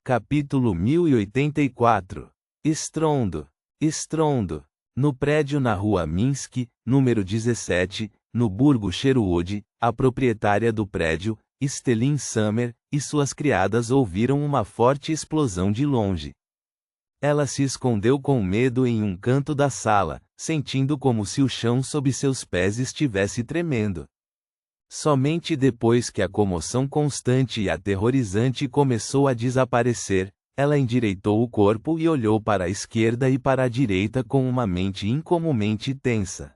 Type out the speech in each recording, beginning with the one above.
Capítulo 1084. Estrondo. Estrondo. No prédio na rua Minsk, número 17, no Burgo Sherwood, a proprietária do prédio, Stellin Summer, e suas criadas ouviram uma forte explosão de longe. Ela se escondeu com medo em um canto da sala, sentindo como se o chão sob seus pés estivesse tremendo. Somente depois que a comoção constante e aterrorizante começou a desaparecer, ela endireitou o corpo e olhou para a esquerda e para a direita com uma mente incomumente tensa.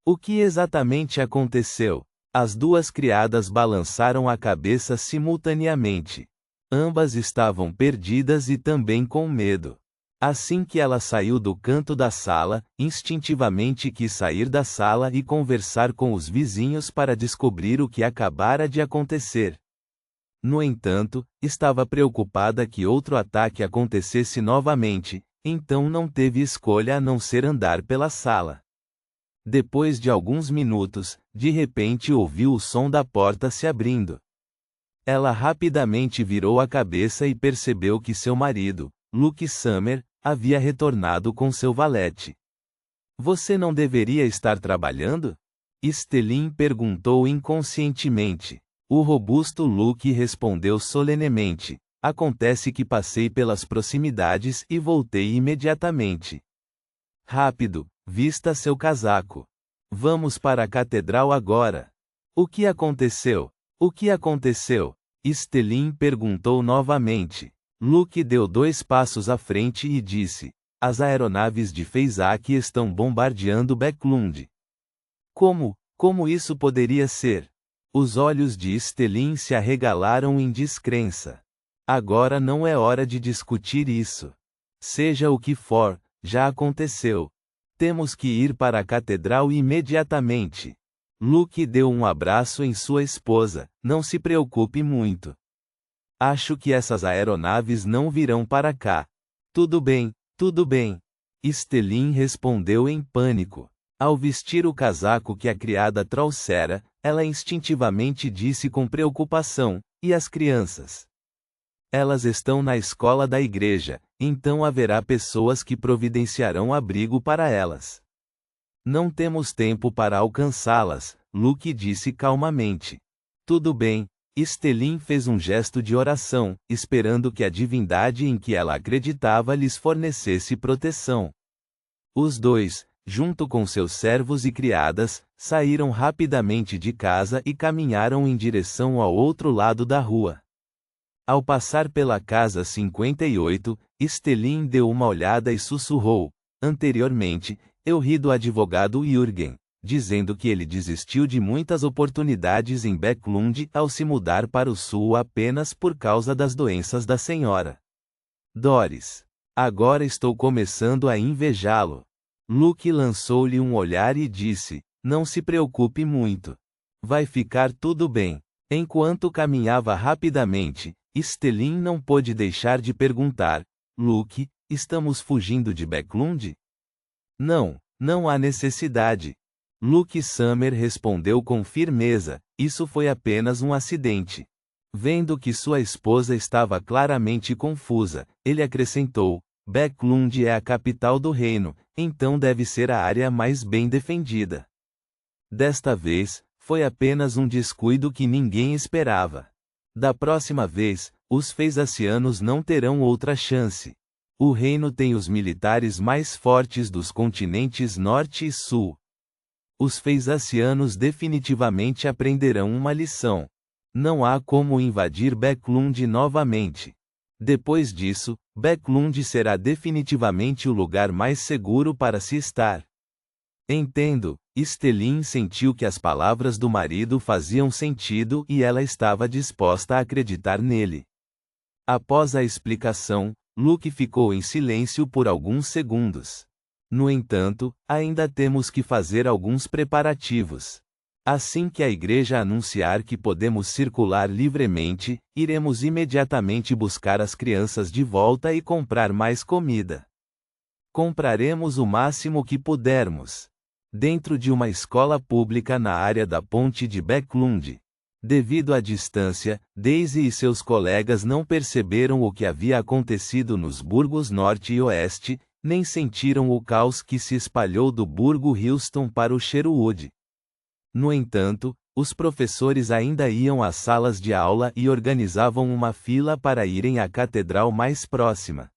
O que exatamente aconteceu? As duas criadas balançaram a cabeça simultaneamente. Ambas estavam perdidas e também com medo. Assim que ela saiu do canto da sala, instintivamente quis sair da sala e conversar com os vizinhos para descobrir o que acabara de acontecer. No entanto, estava preocupada que outro ataque acontecesse novamente, então não teve escolha a não ser andar pela sala. Depois de alguns minutos, de repente ouviu o som da porta se abrindo. Ela rapidamente virou a cabeça e percebeu que seu marido, Luke Summer, havia retornado com seu valete. Você não deveria estar trabalhando? Stellin perguntou inconscientemente. O robusto Luke respondeu solenemente. Acontece que passei pelas proximidades e voltei imediatamente. Rápido, vista seu casaco. Vamos para a catedral agora. O que aconteceu? O que aconteceu? Stellin perguntou novamente. Luke deu 2 passos à frente e disse: as aeronaves de Feyzak estão bombardeando Backlund. Como isso poderia ser? Os olhos de Stellin se arregalaram em descrença. Agora não é hora de discutir isso. Seja o que for, já aconteceu. Temos que ir para a catedral imediatamente. Luke deu um abraço em sua esposa. Não se preocupe muito. Acho que essas aeronaves não virão para cá. Tudo bem, tudo bem. Stellin respondeu em pânico. Ao vestir o casaco que a criada trouxera, ela instintivamente disse com preocupação: e as crianças? Elas estão na escola da igreja, então haverá pessoas que providenciarão abrigo para elas. Não temos tempo para alcançá-las, Luke disse calmamente. Tudo bem. Stellin fez um gesto de oração, esperando que a divindade em que ela acreditava lhes fornecesse proteção. Os dois, junto com seus servos e criadas, saíram rapidamente de casa e caminharam em direção ao outro lado da rua. Ao passar pela casa 58, Stellin deu uma olhada e sussurrou: anteriormente, eu ri do advogado Jürgen, dizendo que ele desistiu de muitas oportunidades em Backlund ao se mudar para o sul apenas por causa das doenças da senhora Doris. Agora estou começando a invejá-lo. Luke lançou-lhe um olhar e disse: não se preocupe muito. Vai ficar tudo bem. Enquanto caminhava rapidamente, Stellin não pôde deixar de perguntar: Luke, estamos fugindo de Backlund? Não há necessidade. Luke Summer respondeu com firmeza: isso foi apenas um acidente. Vendo que sua esposa estava claramente confusa, ele acrescentou: Backlund é a capital do reino, então deve ser a área mais bem defendida. Desta vez, foi apenas um descuido que ninguém esperava. Da próxima vez, os Feyzacianos não terão outra chance. O reino tem os militares mais fortes dos continentes norte e sul. Os Feyzacianos definitivamente aprenderão uma lição. Não há como invadir Backlund novamente. Depois disso, Backlund será definitivamente o lugar mais seguro para se estar. Entendo. Stellin sentiu que as palavras do marido faziam sentido e ela estava disposta a acreditar nele. Após a explicação, Luke ficou em silêncio por alguns segundos. No entanto, ainda temos que fazer alguns preparativos. Assim que a igreja anunciar que podemos circular livremente, iremos imediatamente buscar as crianças de volta e comprar mais comida. Compraremos o máximo que pudermos. Dentro de uma escola pública na área da ponte de Backlund. Devido à distância, Daisy e seus colegas não perceberam o que havia acontecido nos burgos Norte e Oeste, nem sentiram o caos que se espalhou do burgo Houston para o Sherwood. No entanto, os professores ainda iam às salas de aula e organizavam uma fila para irem à catedral mais próxima.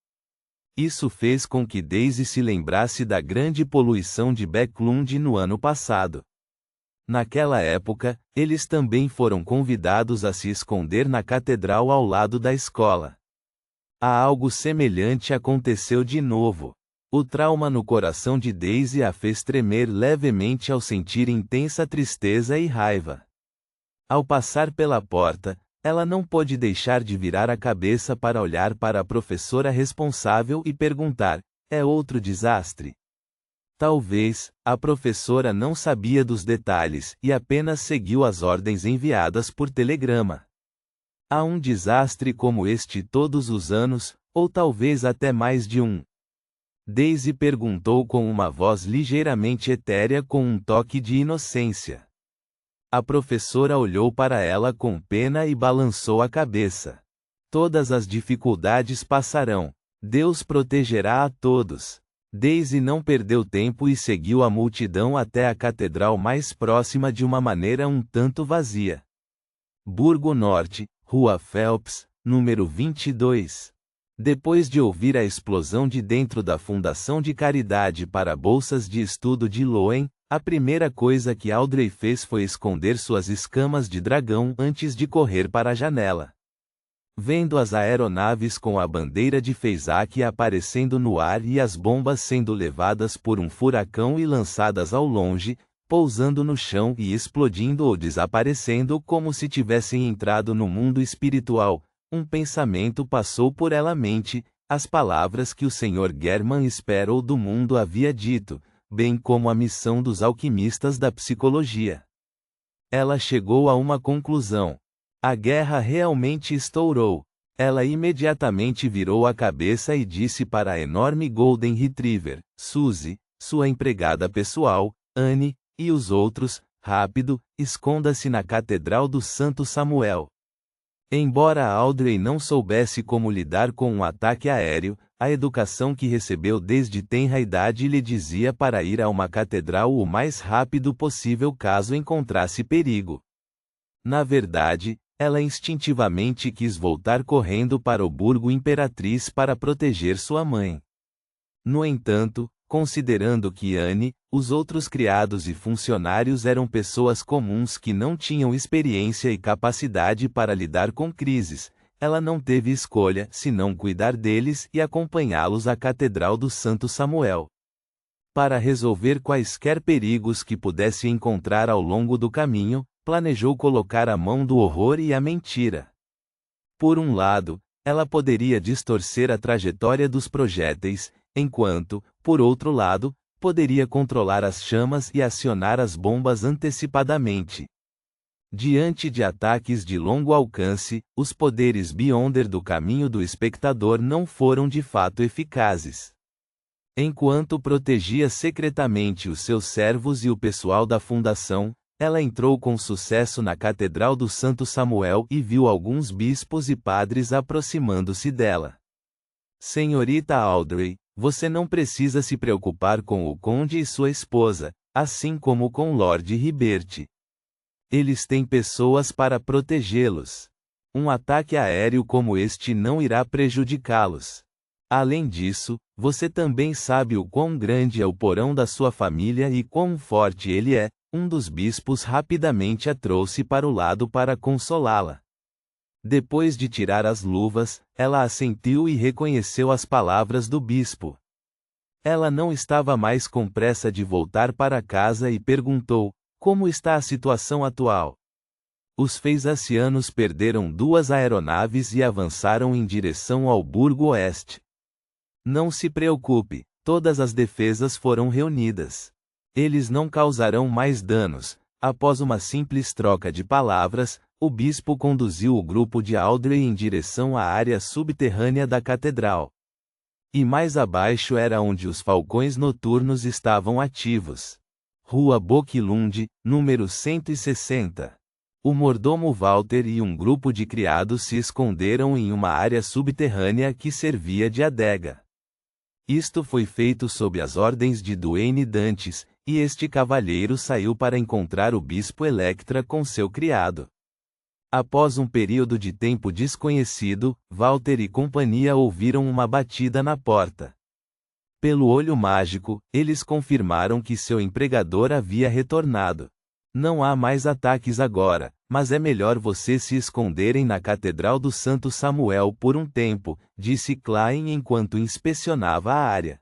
Isso fez com que Daisy se lembrasse da grande poluição de Backlund no ano passado. Naquela época, eles também foram convidados a se esconder na catedral ao lado da escola. Algo semelhante aconteceu de novo. O trauma no coração de Daisy a fez tremer levemente ao sentir intensa tristeza e raiva. Ao passar pela porta, ela não pôde deixar de virar a cabeça para olhar para a professora responsável e perguntar: é outro desastre? Talvez, a professora não sabia dos detalhes e apenas seguiu as ordens enviadas por telegrama. Há um desastre como este todos os anos, ou talvez até mais de um? Daisy perguntou com uma voz ligeiramente etérea com um toque de inocência. A professora olhou para ela com pena e balançou a cabeça. Todas as dificuldades passarão. Deus protegerá a todos. Daisy não perdeu tempo e seguiu a multidão até a catedral mais próxima de uma maneira um tanto vazia. Burgo Norte, Rua Phelps, número 22. Depois de ouvir a explosão de dentro da Fundação de Caridade para Bolsas de Estudo de Loen, a primeira coisa que Audrey fez foi esconder suas escamas de dragão antes de correr para a janela. Vendo as aeronaves com a bandeira de Feisak aparecendo no ar e as bombas sendo levadas por um furacão e lançadas ao longe, pousando no chão e explodindo ou desaparecendo como se tivessem entrado no mundo espiritual, um pensamento passou por ela mente, as palavras que o Sr. German Sparrow do mundo havia dito, bem como a missão dos alquimistas da psicologia. Ela chegou a uma conclusão. A guerra realmente estourou. Ela imediatamente virou a cabeça e disse para a enorme Golden Retriever, Suzy, sua empregada pessoal, Anne, e os outros, rápido, esconda-se na Catedral do Santo Samuel. Embora Audrey não soubesse como lidar com um ataque aéreo, a educação que recebeu desde tenra idade lhe dizia para ir a uma catedral o mais rápido possível caso encontrasse perigo. Na verdade, ela instintivamente quis voltar correndo para o Burgo Imperatriz para proteger sua mãe. No entanto, considerando que Anne, os outros criados e funcionários eram pessoas comuns que não tinham experiência e capacidade para lidar com crises, ela não teve escolha senão cuidar deles e acompanhá-los à Catedral do Santo Samuel. Para resolver quaisquer perigos que pudesse encontrar ao longo do caminho, planejou colocar a mão do horror e a mentira. Por um lado, ela poderia distorcer a trajetória dos projéteis, enquanto, por outro lado, poderia controlar as chamas e acionar as bombas antecipadamente. Diante de ataques de longo alcance, os poderes Beyonder do caminho do espectador não foram de fato eficazes. Enquanto protegia secretamente os seus servos e o pessoal da fundação, ela entrou com sucesso na Catedral do Santo Samuel e viu alguns bispos e padres aproximando-se dela. Senhorita Audrey, você não precisa se preocupar com o conde e sua esposa, assim como com Lord Hibert. Eles têm pessoas para protegê-los. Um ataque aéreo como este não irá prejudicá-los. Além disso, você também sabe o quão grande é o porão da sua família e quão forte ele é. Um dos bispos rapidamente a trouxe para o lado para consolá-la. Depois de tirar as luvas, ela assentiu e reconheceu as palavras do bispo. Ela não estava mais com pressa de voltar para casa e perguntou: como está a situação atual? Os Feisacianos perderam 2 aeronaves e avançaram em direção ao Burgo Oeste. Não se preocupe, todas as defesas foram reunidas. Eles não causarão mais danos. Após uma simples troca de palavras, o bispo conduziu o grupo de Audrey em direção à área subterrânea da catedral. E mais abaixo era onde os falcões noturnos estavam ativos. Rua Boquilund, número 160. O mordomo Walter e um grupo de criados se esconderam em uma área subterrânea que servia de adega. Isto foi feito sob as ordens de Duane Dantes, e este cavalheiro saiu para encontrar o bispo Electra com seu criado. Após um período de tempo desconhecido, Walter e companhia ouviram uma batida na porta. Pelo olho mágico, eles confirmaram que seu empregador havia retornado. Não há mais ataques agora, mas é melhor vocês se esconderem na Catedral do Santo Samuel por um tempo, disse Klein enquanto inspecionava a área.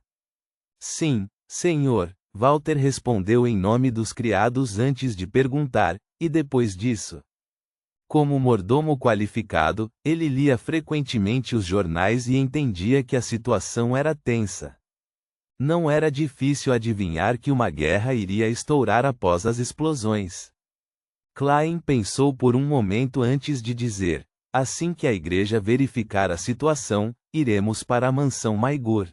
Sim, senhor, Walter respondeu em nome dos criados antes de perguntar, e depois disso? Como mordomo qualificado, ele lia frequentemente os jornais e entendia que a situação era tensa. Não era difícil adivinhar que uma guerra iria estourar após as explosões. Klein pensou por um momento antes de dizer: assim que a igreja verificar a situação, iremos para a mansão Maigur.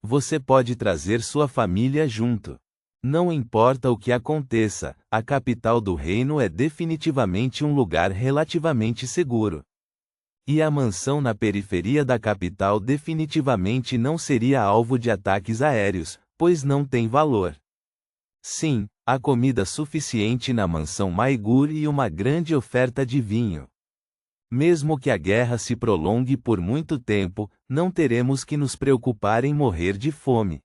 Você pode trazer sua família junto. Não importa o que aconteça, a capital do reino é definitivamente um lugar relativamente seguro. E a mansão na periferia da capital definitivamente não seria alvo de ataques aéreos, pois não tem valor. Sim, há comida suficiente na mansão Maigur e uma grande oferta de vinho. Mesmo que a guerra se prolongue por muito tempo, não teremos que nos preocupar em morrer de fome.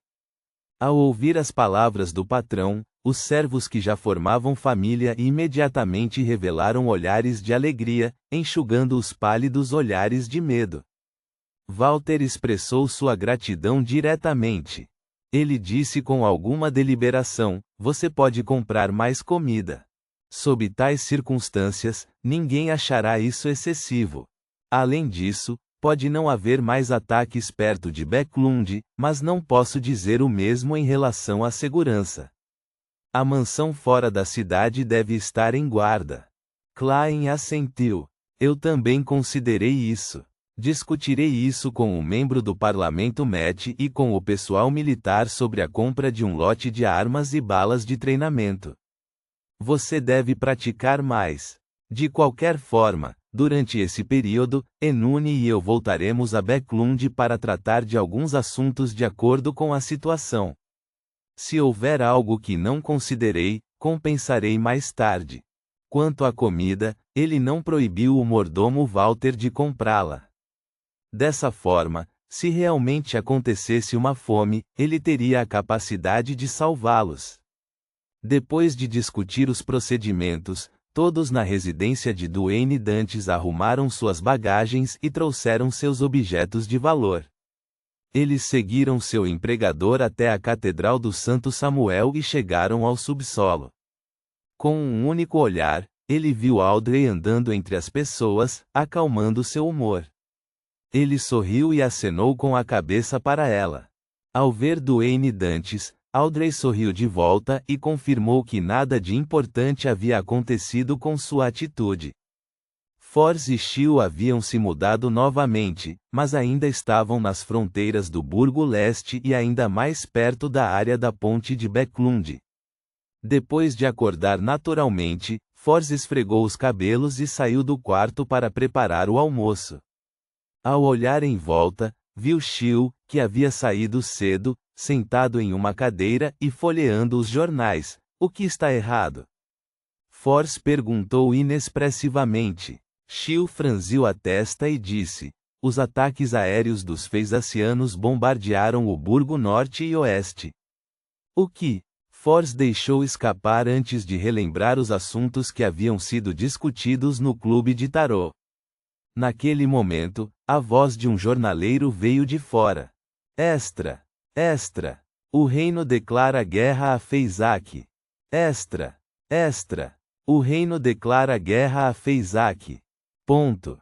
Ao ouvir as palavras do patrão, os servos que já formavam família imediatamente revelaram olhares de alegria, enxugando os pálidos olhares de medo. Walter expressou sua gratidão diretamente. Ele disse com alguma deliberação: você pode comprar mais comida. Sob tais circunstâncias, ninguém achará isso excessivo. Além disso, pode não haver mais ataques perto de Backlund, mas não posso dizer o mesmo em relação à segurança. A mansão fora da cidade deve estar em guarda. Klein assentiu. Eu também considerei isso. Discutirei isso com um membro do parlamento MET e com o pessoal militar sobre a compra de um lote de armas e balas de treinamento. Você deve praticar mais. De qualquer forma, durante esse período, Enune e eu voltaremos a Backlund para tratar de alguns assuntos de acordo com a situação. Se houver algo que não considerei, compensarei mais tarde. Quanto à comida, ele não proibiu o mordomo Walter de comprá-la. Dessa forma, se realmente acontecesse uma fome, ele teria a capacidade de salvá-los. Depois de discutir os procedimentos, todos na residência de Duane Dantes arrumaram suas bagagens e trouxeram seus objetos de valor. Eles seguiram seu empregador até a Catedral do Santo Samuel e chegaram ao subsolo. Com um único olhar, ele viu Audrey andando entre as pessoas, acalmando seu humor. Ele sorriu e acenou com a cabeça para ela. Ao ver Duane Dantes, Audrey sorriu de volta e confirmou que nada de importante havia acontecido com sua atitude. Force e Shield haviam se mudado novamente, mas ainda estavam nas fronteiras do Burgo Leste e ainda mais perto da área da ponte de Backlund. Depois de acordar naturalmente, Force esfregou os cabelos e saiu do quarto para preparar o almoço. Ao olhar em volta, viu Shield, que havia saído cedo, sentado em uma cadeira e folheando os jornais. O que está errado? Force perguntou inexpressivamente. Shield franziu a testa e disse: os ataques aéreos dos Feisacianos bombardearam o Burgo Norte e Oeste. O que? Force deixou escapar antes de relembrar os assuntos que haviam sido discutidos no clube de tarô. Naquele momento, a voz de um jornaleiro veio de fora. Extra! Extra! O reino declara guerra a Feisac. Extra! Extra! O reino declara guerra a Feisac. Ponto.